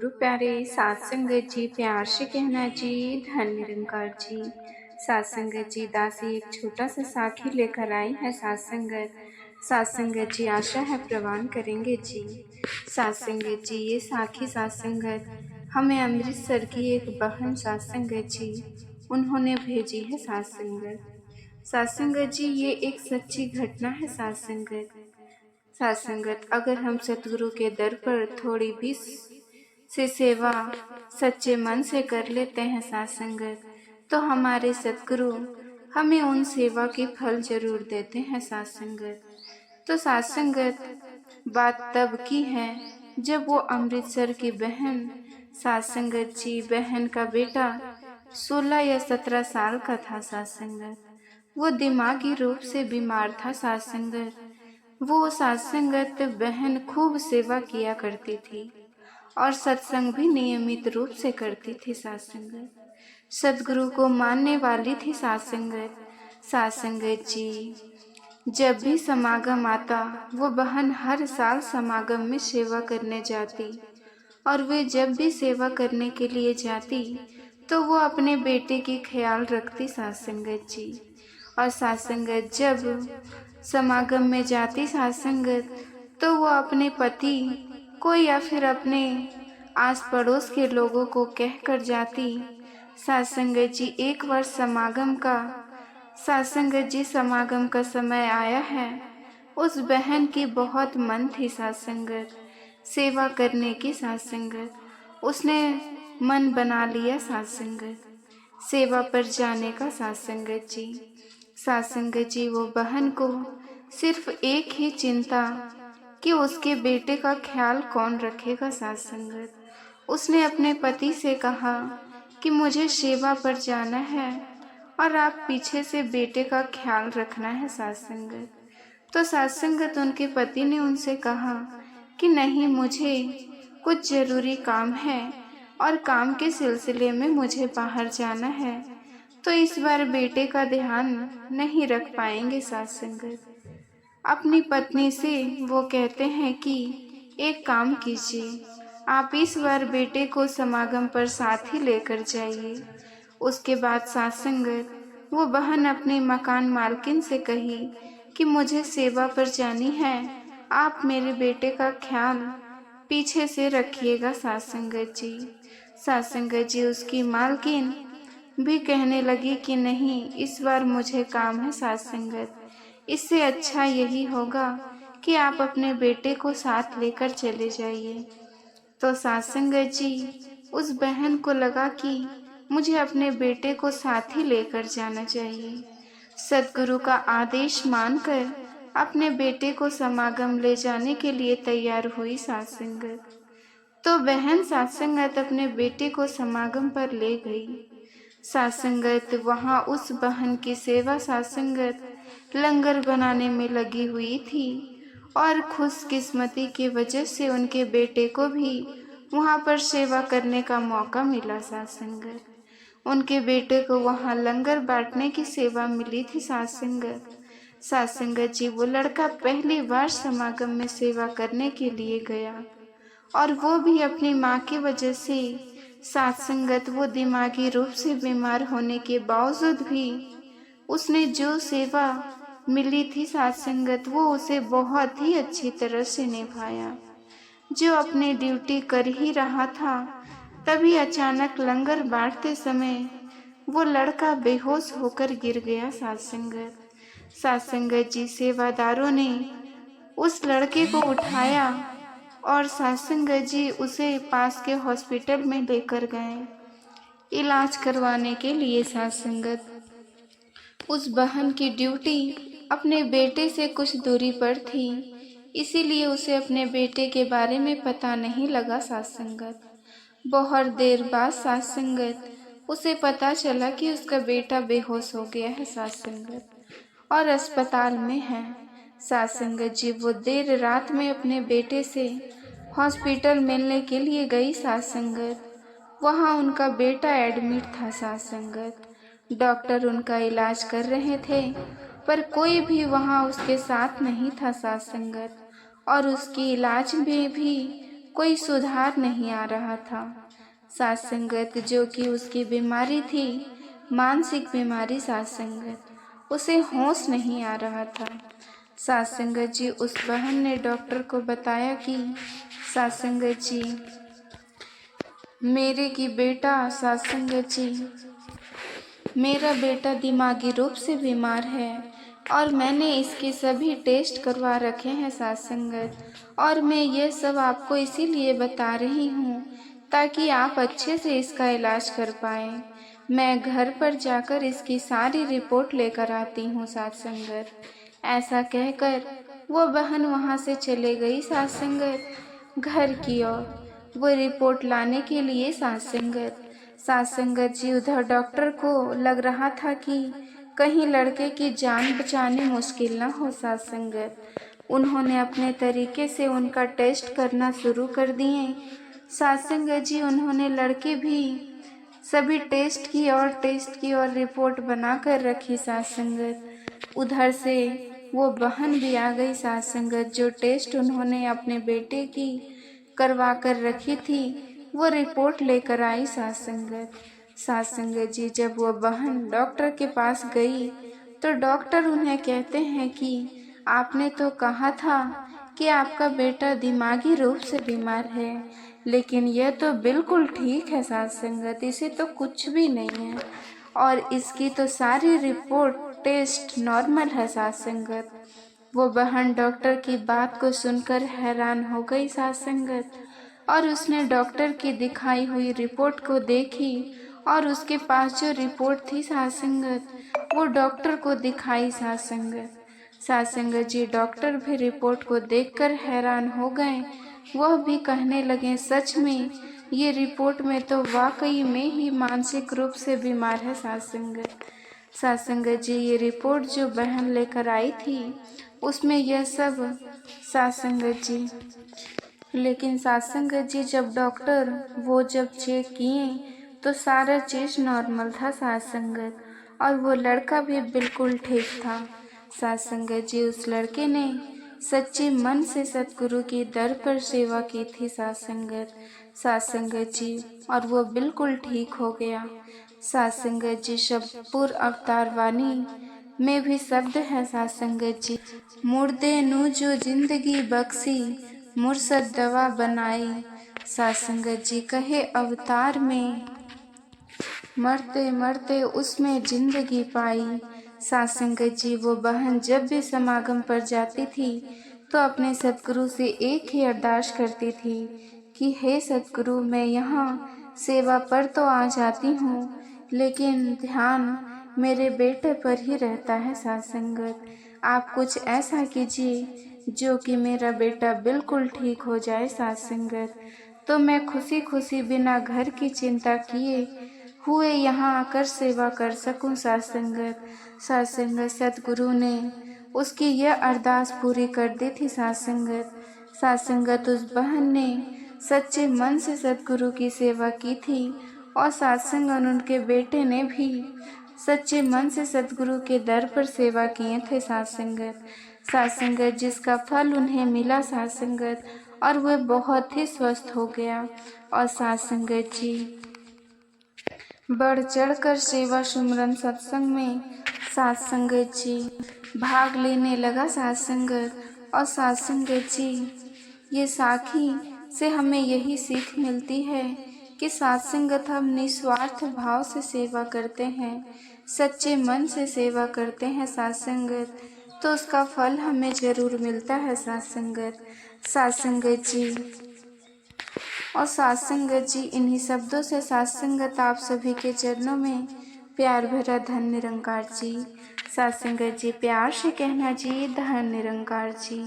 गुरु प्यारे सात संगत जी प्यार से कहना जी धन निरंकार जी। सात संगत जी दासी एक छोटा सा साखी लेकर आई है सात संगत जी आशा है प्रवान करेंगे जी। सात संगत जी ये साखी सात संगत हमें अमृतसर की एक बहन सात संगत जी उन्होंने भेजी है सात संगत जी ये एक सच्ची घटना है सात संगत अगर हम सतगुरु के दर पर थोड़ी भी से सेवा सच्चे मन से कर लेते हैं सात संगत, तो हमारे सतगुरु हमें उन सेवा की फल जरूर देते हैं सात संगत। तो सात संगत बात तब की है जब वो अमृतसर की बहन सात संगत जी बहन का बेटा 16 या 17 साल का था सात संगत। वो दिमागी रूप से बीमार था सात संगत। वो सात संगत बहन खूब सेवा किया करती थी और सत्संग भी नियमित रूप से करती थी सात संगत। सतगुरु को मानने वाली थी सात संगत जी। जब भी समागम आता वो बहन हर साल समागम में सेवा करने जाती और वे जब भी सेवा करने के लिए जाती तो वो अपने बेटे की ख्याल रखती सात संगत जी। और सात संगत जब समागम में जाती सात संगत तो वो अपने पति को या फिर अपने आस पड़ोस के लोगों को कह कर जाती सात संगत जी एक बार समागम का समय आया है। उस बहन की बहुत मन थी सात संगत सेवा करने की सात संगत। उसने मन बना लिया सात संगत सेवा पर जाने का सात संगत जी वो बहन को सिर्फ एक ही चिंता कि उसके बेटे का ख्याल कौन रखेगा सात संगत। उसने अपने पति से कहा कि मुझे सेवा पर जाना है और आप पीछे से बेटे का ख्याल रखना है सात संगत। तो सात संगत उनके पति ने उनसे कहा कि नहीं, मुझे कुछ जरूरी काम है और काम के सिलसिले में मुझे बाहर जाना है, तो इस बार बेटे का ध्यान नहीं रख पाएंगे सात संगत। अपनी पत्नी से वो कहते हैं कि एक काम कीजिए, आप इस बार बेटे को समागम पर साथ ही लेकर जाइए। उसके बाद सात संगत वो बहन अपनी मकान मालकिन से कही कि मुझे सेवा पर जानी है, आप मेरे बेटे का ख्याल पीछे से रखिएगा सात संगत जी। उसकी मालकिन भी कहने लगी कि नहीं, इस बार मुझे काम है सात संगत, इससे अच्छा यही होगा कि आप अपने बेटे को साथ लेकर चले जाइए। तो सात संगत जी उस बहन को लगा कि मुझे अपने बेटे को साथ ही लेकर जाना चाहिए। सतगुरु का आदेश मानकर अपने बेटे को समागम ले जाने के लिए तैयार हुई सात संगत। तो बहन सात संगत अपने बेटे को समागम पर ले गई। सात संगत वहाँ उस बहन की सेवा सात संगत लंगर बनाने में लगी हुई थी और खुशकिस्मती की वजह से उनके बेटे को भी वहाँ पर सेवा करने का मौका मिला सात संगत। उनके बेटे को वहाँ लंगर बांटने की सेवा मिली थी सात संगत जी। वो लड़का पहली बार समागम में सेवा करने के लिए गया और वो भी अपनी माँ की वजह से सात संगत वो दिमागी रूप से बीमार होने के बावजूद भी उसने जो सेवा मिली थी सात संगत वो उसे बहुत ही अच्छी तरह से निभाया। जो अपनी ड्यूटी कर ही रहा था, तभी अचानक लंगर बांटते समय वो लड़का बेहोश होकर गिर गया सात संगत जी। सेवादारों ने उस लड़के को उठाया और सात संगत जी उसे पास के हॉस्पिटल में लेकर गए इलाज करवाने के लिए। सात संगत उस बहन की ड्यूटी अपने बेटे से कुछ दूरी पर थी, इसीलिए उसे अपने बेटे के बारे में पता नहीं लगा सात संगत। बहुत देर बाद सात संगत उसे पता चला कि उसका बेटा बेहोश हो गया है सात संगत और अस्पताल में है। सात संगत जी वो देर रात में अपने बेटे से हॉस्पिटल मिलने के लिए गई सात संगत। वहाँ उनका बेटा एडमिट था सात संगत। डॉक्टर उनका इलाज कर रहे थे पर कोई भी वहाँ उसके साथ नहीं था सात संगत और उसकी इलाज में भी कोई सुधार नहीं आ रहा था। साथ संगत जो कि उसकी बीमारी थी, मानसिक बीमारी साथ संगत, उसे होश नहीं आ रहा था। साथ संगत जी उस बहन ने डॉक्टर को बताया कि साथ संगत जी साथ संगत जी मेरा बेटा दिमागी रूप से बीमार है और मैंने इसके सभी टेस्ट करवा रखे हैं साथ संगत, और मैं ये सब आपको इसीलिए बता रही हूँ ताकि आप अच्छे से इसका इलाज कर पाएँ। मैं घर पर जाकर इसकी सारी रिपोर्ट लेकर आती हूँ साथ संगत। ऐसा कहकर वो बहन वहाँ से चले गई साथ संगत घर की ओर, वो रिपोर्ट लाने के लिए साथ संगत जी उधर डॉक्टर को लग रहा था कि कहीं लड़के की जान बचानी मुश्किल ना हो साथ संगत। उन्होंने अपने तरीके से उनका टेस्ट करना शुरू कर दिए साथ संगत जी। उन्होंने लड़के भी सभी टेस्ट की और रिपोर्ट बना कर रखी साथ संगत। उधर से वो बहन भी आ गई साथ संगत, जो टेस्ट उन्होंने अपने बेटे की करवा कर रखी थी वो रिपोर्ट लेकर आई साथ संगत जी जब वो बहन डॉक्टर के पास गई तो डॉक्टर उन्हें कहते हैं कि आपने तो कहा था कि आपका बेटा दिमागी रूप से बीमार है, लेकिन यह तो बिल्कुल ठीक है साथ संगत, इसे तो कुछ भी नहीं है और इसकी तो सारी रिपोर्ट टेस्ट नॉर्मल है साथ संगत। वो बहन डॉक्टर की बात को सुनकर हैरान हो गई साथ संगत, और उसने डॉक्टर की दिखाई हुई रिपोर्ट को देखी और उसके पास जो रिपोर्ट थी साथ संगत वो डॉक्टर को दिखाई साथ संगत जी डॉक्टर भी रिपोर्ट को देखकर हैरान हो गए। वह भी कहने लगे सच में ये रिपोर्ट में तो वाकई में ही मानसिक रूप से बीमार है साथ संगत जी। ये रिपोर्ट जो बहन लेकर आई थी उसमें यह सब साथ संगत जी, लेकिन साथ संगत जी जब डॉक्टर जब चेक किए तो सारा चीज़ नॉर्मल था साथ संगत, और वो लड़का भी बिल्कुल ठीक था साथ संगत जी। उस लड़के ने सच्चे मन से सतगुरु की दर पर सेवा की थी साथ संगत जी, और वो बिल्कुल ठीक हो गया साथ संगत जी। शब्दपुर अवतार वाणी में भी शब्द है साथ संगत जी, मुर्दे नु जो जिंदगी बख्शी मुर्शद दवा बनाई। साथ संगत जी कहे अवतार में मरते मरते उसमें जिंदगी पाई। साथ संगत जी वो बहन जब भी समागम पर जाती थी तो अपने सतगुरु से एक ही अरदास करती थी कि हे सतगुरु, मैं यहाँ सेवा पर तो आ जाती हूँ लेकिन ध्यान मेरे बेटे पर ही रहता है साथ संगत। आप कुछ ऐसा कीजिए जो कि मेरा बेटा बिल्कुल ठीक हो जाए साथ संगत, तो मैं खुशी खुशी बिना घर की चिंता किए हुए यहाँ आकर सेवा कर सकूं साथ संगत। सतगुरु ने उसकी यह अरदास पूरी कर दी थी साथ संगत। उस बहन ने सच्चे मन से सतगुरु की सेवा की थी और साथ संगत उनके बेटे ने भी सच्चे मन से सतगुरु के दर पर सेवा किए थे साथ संगत, जिसका फल उन्हें मिला साथ संगत, और वह बहुत ही स्वस्थ हो गया। और साथ संगत जी बढ़ चढ़कर सेवा सुमरन सत्संग में साथ संगत जी भाग लेने लगा साथ संगत। और साथ संगत जी ये साखी से हमें यही सीख मिलती है कि साथ संगत हम निस्वार्थ भाव से सेवा करते हैं, सच्चे मन से सेवा करते हैं साथ संगत, तो उसका फल हमें ज़रूर मिलता है साथ संगत जी। और साथ संगत जी इन्हीं शब्दों से साथ संगत आप सभी के चरणों में प्यार भरा धन निरंकार जी। साथ संगत जी प्यार से कहना जी धन निरंकार जी।